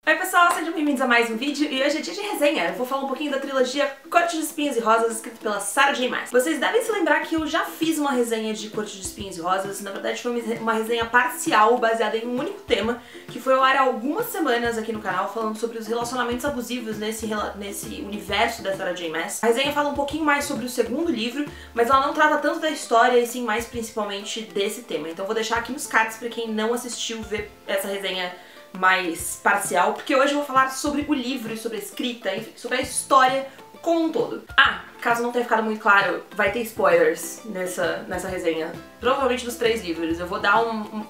Oi pessoal, sejam bem-vindos a mais um vídeo e hoje é dia de resenha. Eu vou falar um pouquinho da trilogia Corte de Espinhos e Rosas, escrita pela Sarah J. Maas. Vocês devem se lembrar que eu já fiz uma resenha de Corte de Espinhos e Rosas. Na verdade foi uma resenha parcial, baseada em um único tema, que foi ao ar há algumas semanas aqui no canal, falando sobre os relacionamentos abusivos nesse universo da Sarah J. Maas. A resenha fala um pouquinho mais sobre o segundo livro, mas ela não trata tanto da história e sim mais principalmente desse tema. Então eu vou deixar aqui nos cards pra quem não assistiu ver essa resenha mais parcial, porque hoje eu vou falar sobre o livro e sobre a escrita, enfim, sobre a história como um todo. Ah, caso não tenha ficado muito claro, vai ter spoilers nessa resenha. Provavelmente dos 3 livros. Eu vou dar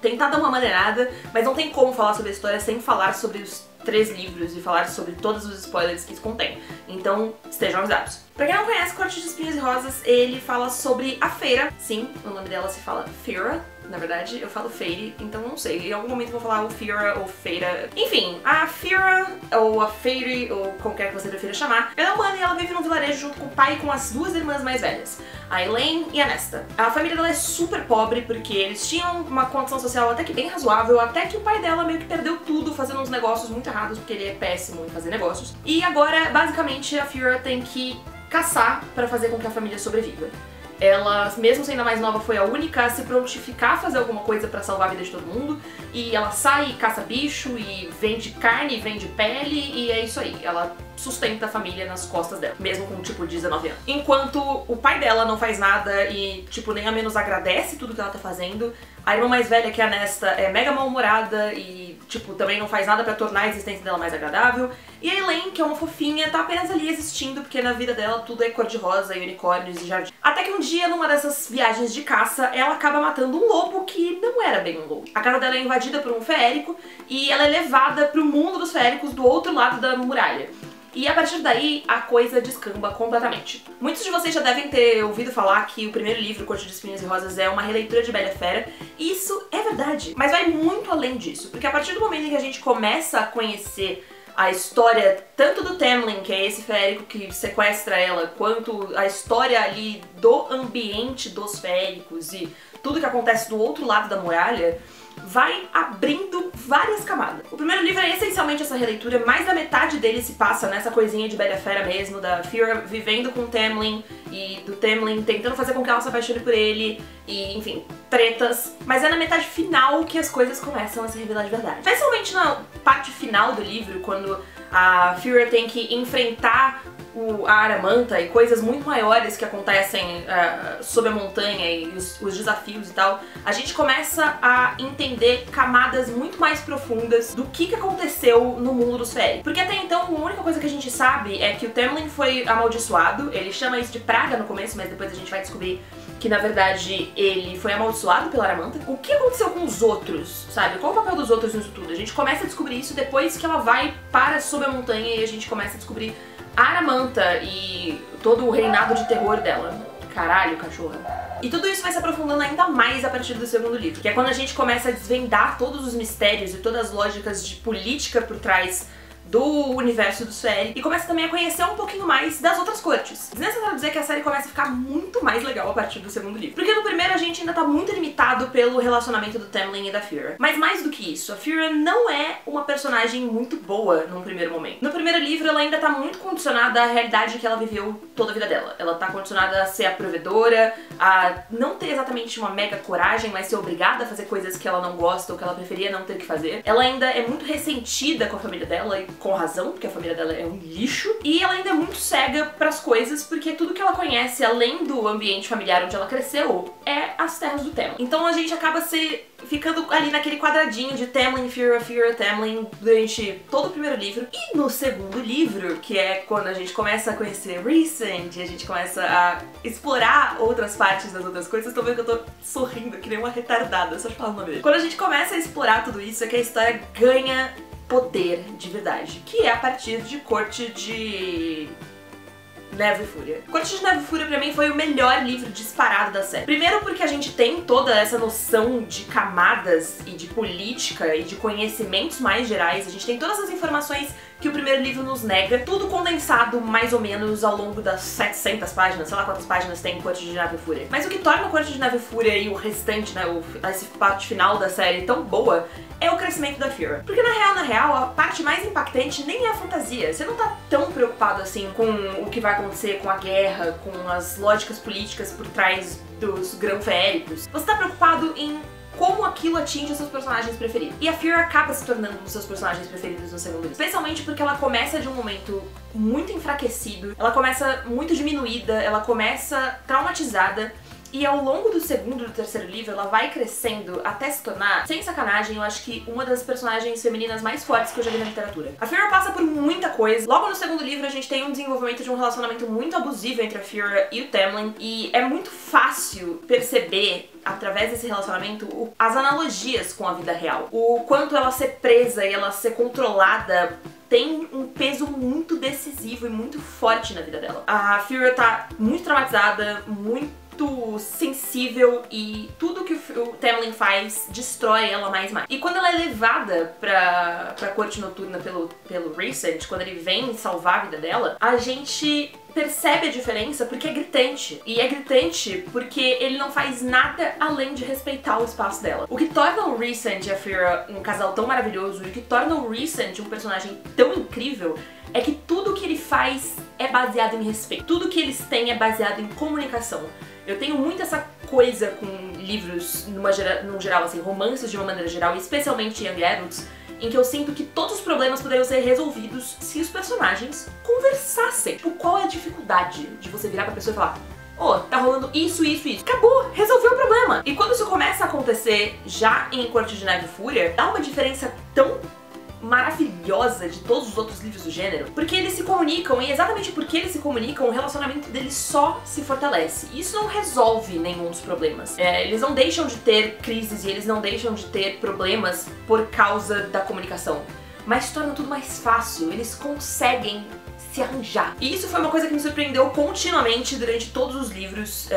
tentar dar uma maneirada, mas não tem como falar sobre a história sem falar sobre os 3 livros e falar sobre todos os spoilers que isso contém. Então, estejam avisados. Pra quem não conhece, Corte de Espinhos e Rosas, ele fala sobre a Feyre. Sim, o nome dela se fala Feyre. Na verdade, eu falo Feyre, então não sei. Em algum momento eu vou falar o Feyre ou Feyre. Enfim, a Feyre, ou a Feyre, ou como quer que você prefira chamar, ela é humana e ela vive num vilarejo junto com o pai e com as 2 irmãs mais velhas, a Elaine e a Nesta. A família dela é super pobre porque eles tinham uma condição social até que bem razoável, até que o pai dela meio que perdeu tudo fazendo uns negócios muito errados, porque ele é péssimo em fazer negócios. E agora, basicamente, a Feyre tem que caçar pra fazer com que a família sobreviva. Ela, mesmo sendo a mais nova, foi a única a se prontificar a fazer alguma coisa pra salvar a vida de todo mundo. E ela sai e caça bicho e vende carne, vende pele e é isso aí. Ela sustenta a família nas costas dela, mesmo com tipo 19 anos. Enquanto o pai dela não faz nada e tipo nem a menos agradece tudo que ela tá fazendo, a irmã mais velha, que é a Nesta, é mega mal-humorada e tipo também não faz nada pra tornar a existência dela mais agradável. E a Elaine, que é uma fofinha, tá apenas ali existindo porque na vida dela tudo é cor-de-rosa e unicórnios e jardim. Até que um dia, numa dessas viagens de caça, ela acaba matando um lobo que não era bem um lobo. A casa dela é invadida por um feérico e ela é levada pro mundo dos feéricos do outro lado da muralha. E a partir daí, a coisa descamba completamente. Muitos de vocês já devem ter ouvido falar que o primeiro livro, Corte de Espinhos e Rosas, é uma releitura de Bela e a Fera, e isso é verdade. Mas vai muito além disso, porque a partir do momento em que a gente começa a conhecer a história tanto do Tamlin, que é esse feérico que sequestra ela, quanto a história ali do ambiente dos feéricos e tudo que acontece do outro lado da muralha, vai abrindo várias camadas. O primeiro livro é essencialmente essa releitura, mais da metade dele se passa nessa coisinha de Bela e a Fera mesmo, da Feyre vivendo com o Tamlin e do Tamlin tentando fazer com que ela se apaixone por ele e, enfim, tretas. Mas é na metade final que as coisas começam a se revelar de verdade. Especialmente na parte final do livro, quando a Feyre tem que enfrentar a Aramanta e coisas muito maiores que acontecem sob a montanha e os desafios e tal, a gente começa a entender camadas muito mais profundas do que aconteceu no mundo dos féricos. Porque até então, a única coisa que a gente sabe é que o Tamlin foi amaldiçoado, ele chama isso de praga no começo, mas depois a gente vai descobrir que na verdade ele foi amaldiçoado pela Aramanta. O que aconteceu com os outros, sabe? Qual o papel dos outros nisso tudo? A gente começa a descobrir isso depois que ela vai para sob a montanha e a gente começa a descobrir a Aramanta e todo o reinado de terror dela. Caralho, cachorra. E tudo isso vai se aprofundando ainda mais a partir do segundo livro, que é quando a gente começa a desvendar todos os mistérios e todas as lógicas de política por trás do universo do série e começa também a conhecer um pouquinho mais das outras cortes. Desnecessário dizer que a série começa a ficar muito mais legal a partir do segundo livro. Porque no primeiro a gente ainda tá muito limitado pelo relacionamento do Tamlin e da Feyre. Mas mais do que isso, a Feyre não é uma personagem muito boa num primeiro momento. No primeiro livro ela ainda tá muito condicionada à realidade que ela viveu toda a vida dela. Ela tá condicionada a ser a provedora, a não ter exatamente uma mega coragem, mas ser obrigada a fazer coisas que ela não gosta ou que ela preferia não ter que fazer. Ela ainda é muito ressentida com a família dela e com razão, porque a família dela é um lixo, e ela ainda é muito cega pras coisas, porque tudo que ela conhece, além do ambiente familiar onde ela cresceu, é as terras do Tamlin. Então a gente acaba ficando ali naquele quadradinho de Tamlin, Feyre, Feyre, Tamlin durante todo o primeiro livro. E no segundo livro, que é quando a gente começa a conhecer Rhysand, e a gente começa a explorar outras partes das outras coisas, vocês estão vendo que eu tô sorrindo que nem uma retardada, só de falar o nome dele. Quando a gente começa a explorar tudo isso, é que a história ganha poder de verdade, que é a partir de Corte de Neve e Fúria. Corte de Neve e Fúria pra mim foi o melhor livro disparado da série. Primeiro porque a gente tem toda essa noção de camadas e de política e de conhecimentos mais gerais, a gente tem todas as informações que o primeiro livro nos nega, tudo condensado mais ou menos ao longo das 700 páginas, sei lá quantas páginas tem em Corte de Neve e Fúria. Mas o que torna Corte de Neve e Fúria e o restante, né, essa parte final da série tão boa, é o crescimento da Fira. Porque na real, a parte mais impactante nem é a fantasia. Você não tá tão preocupado assim com o que vai acontecer com a guerra, com as lógicas políticas por trás dos grão-féricos. Você tá preocupado em como aquilo atinge os seus personagens preferidos. E a Fira acaba se tornando um dos seus personagens preferidos no segundo livro. Especialmente porque ela começa de um momento muito enfraquecido, ela começa muito diminuída, ela começa traumatizada. E ao longo do segundo e do terceiro livro, ela vai crescendo até se tornar, sem sacanagem, eu acho que uma das personagens femininas mais fortes que eu já vi na literatura. A Fira passa por muita coisa. Logo no segundo livro, a gente tem um desenvolvimento de um relacionamento muito abusivo entre a Fira e o Tamlin. E é muito fácil perceber, através desse relacionamento, as analogias com a vida real. O quanto ela ser presa e ela ser controlada tem um peso muito decisivo e muito forte na vida dela. A Fira tá muito traumatizada, muito sensível e tudo que o Tamlin faz destrói ela mais e mais. E quando ela é levada pra corte noturna pelo Rhysand, quando ele vem salvar a vida dela, a gente percebe a diferença porque é gritante. E é gritante porque ele não faz nada além de respeitar o espaço dela. O que torna o Rhysand e a Fira um casal tão maravilhoso e o que torna o Rhysand um personagem tão incrível é que tudo que ele faz é baseado em respeito. Tudo que eles têm é baseado em comunicação. Eu tenho muito essa coisa com livros, no geral, assim, romances de uma maneira geral, e especialmente Young Adults, em que eu sinto que todos os problemas poderiam ser resolvidos se os personagens conversassem. Tipo, qual é a dificuldade de você virar pra pessoa e falar: "Ô, tá rolando isso, isso, isso." Acabou, resolveu o problema. E quando isso começa a acontecer já em Corte de Neve e Fúria, dá uma diferença tão maravilhosa de todos os outros livros do gênero, porque eles se comunicam, e exatamente porque eles se comunicam, o relacionamento deles só se fortalece. E isso não resolve nenhum dos problemas. Eles não deixam de ter crises e eles não deixam de ter problemas por causa da comunicação, mas torna tudo mais fácil, eles conseguem se arranjar. E isso foi uma coisa que me surpreendeu continuamente durante todos os livros,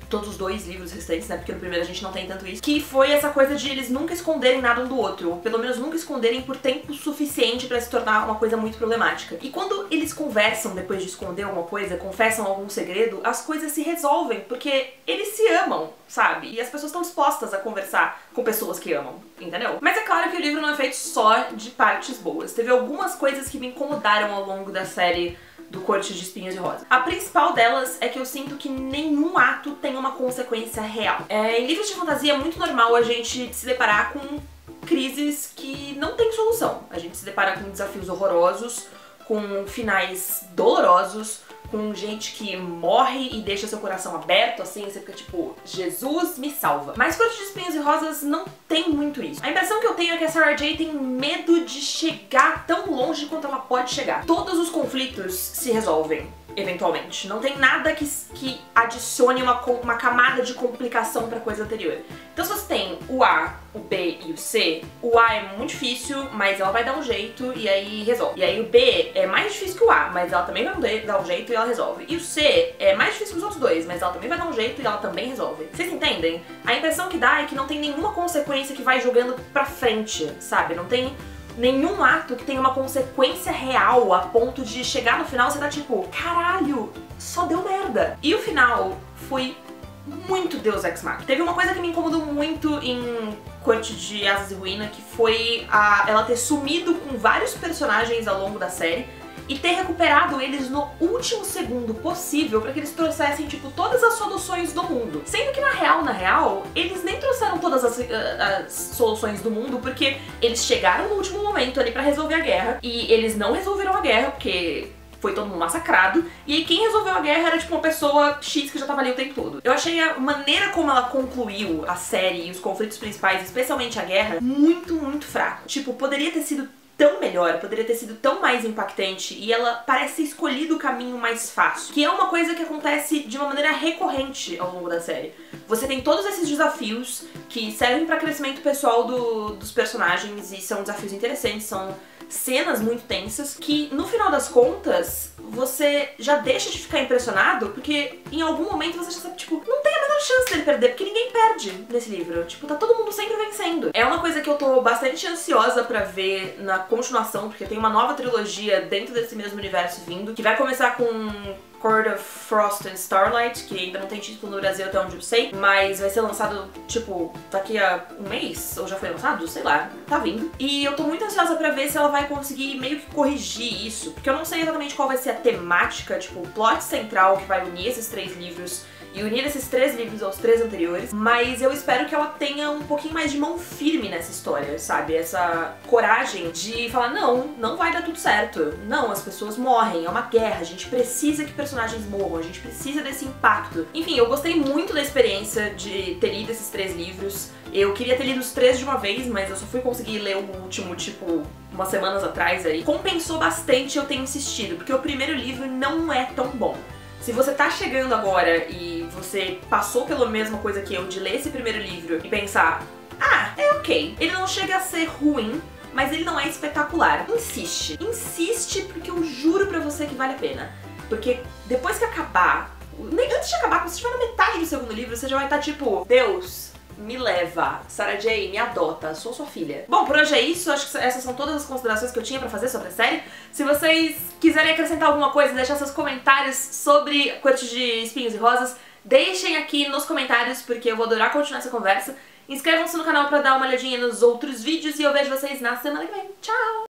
todos os 2 livros restantes, né, porque no primeiro a gente não tem tanto isso, que foi essa coisa de eles nunca esconderem nada um do outro, ou pelo menos nunca esconderem por tempo suficiente pra se tornar uma coisa muito problemática. E quando eles conversam depois de esconder alguma coisa, confessam algum segredo, as coisas se resolvem, porque eles se amam, sabe? E as pessoas estão dispostas a conversar com pessoas que amam, entendeu? Mas é claro que o livro não é feito só de partes boas. Teve algumas coisas que me incomodaram ao longo da série do Corte de Espinhos e Rosas. A principal delas é que eu sinto que nenhum ato tem uma consequência real. Em livros de fantasia é muito normal a gente se deparar com crises que não tem solução. A gente se depara com desafios horrorosos, com finais dolorosos, com gente que morre e deixa seu coração aberto, assim, você fica tipo, Jesus me salva. Mas Corte de Espinhos e Rosas não tem muito isso. A impressão que eu tenho é que a Sarah J tem medo de chegar tão longe quanto ela pode chegar. Todos os conflitos se resolvem eventualmente. Não tem nada que adicione uma camada de complicação pra coisa anterior. Então se você tem o A, o B e o C, o A é muito difícil, mas ela vai dar um jeito e aí resolve. E aí o B é mais difícil que o A, mas ela também vai dar um jeito e ela resolve. E o C é mais difícil que os outros dois, mas ela também vai dar um jeito e ela também resolve. Vocês entendem? A impressão que dá é que não tem nenhuma consequência que vai jogando pra frente, sabe? Não tem nenhum ato que tenha uma consequência real a ponto de chegar no final você tá tipo, caralho, só deu merda. E o final foi muito Deus Ex Machina. Teve uma coisa que me incomodou muito em Corte de Asas e Ruína, que foi ela ter sumido com vários personagens ao longo da série e ter recuperado eles no último segundo possível pra que eles trouxessem, tipo, todas as soluções do mundo. Sendo que na real, eles nem trouxeram todas as soluções do mundo, porque eles chegaram no último momento ali pra resolver a guerra, e eles não resolveram a guerra, porque foi todo mundo massacrado, e aí quem resolveu a guerra era tipo uma pessoa X que já tava ali o tempo todo. Eu achei a maneira como ela concluiu a série e os conflitos principais, especialmente a guerra, muito, muito fraco. Tipo, poderia ter sido tão melhor, poderia ter sido tão mais impactante, e ela parece ter escolhido o caminho mais fácil, que é uma coisa que acontece de uma maneira recorrente ao longo da série. Você tem todos esses desafios que servem pra crescimento pessoal dos personagens, e são desafios interessantes, são cenas muito tensas, que no final das contas você já deixa de ficar impressionado, porque em algum momento você já sabe, tipo, não tem a menor chance dele perder, porque ninguém perde nesse livro. Tipo, tá todo mundo sempre vencendo. É uma coisa que eu tô bastante ansiosa pra ver na continuação, porque tem uma nova trilogia dentro desse mesmo universo vindo, que vai começar com Court of Frost and Starlight, que ainda não tem título no Brasil até onde eu sei, mas vai ser lançado, tipo, daqui a um mês, ou já foi lançado? Sei lá, tá vindo. E eu tô muito ansiosa pra ver se ela vai conseguir meio que corrigir isso, porque eu não sei exatamente qual vai ser a temática, tipo, o plot central que vai unir esses 3 livros e unir esses 3 livros aos 3 anteriores, mas eu espero que ela tenha um pouquinho mais de mão firme nessa história, sabe? Essa coragem de falar, não vai dar tudo certo, não, as pessoas morrem, é uma guerra, a gente precisa que personagens morram, a gente precisa desse impacto. Enfim, eu gostei muito da experiência de ter lido esses 3 livros. Eu queria ter lido os 3 de uma vez, mas eu só fui conseguir ler o último, tipo, umas semanas atrás aí. Compensou bastante eu ter insistido, porque o primeiro livro não é tão bom. Se você tá chegando agora e você passou pela mesma coisa que eu de ler esse primeiro livro e pensar, ah, é ok, ele não chega a ser ruim, mas ele não é espetacular. Insiste. Insiste, porque eu juro pra você que vale a pena. Porque depois que acabar, antes de acabar, quando você estiver na metade do segundo livro, você já vai estar tipo, Deus, me leva, Sarah J, me adota, sou sua filha. Bom, por hoje é isso, acho que essas são todas as considerações que eu tinha pra fazer sobre a série. Se vocês quiserem acrescentar alguma coisa, deixar seus comentários sobre Corte de Espinhos e Rosas, deixem aqui nos comentários, porque eu vou adorar continuar essa conversa. Inscrevam-se no canal pra dar uma olhadinha nos outros vídeos e eu vejo vocês na semana que vem. Tchau!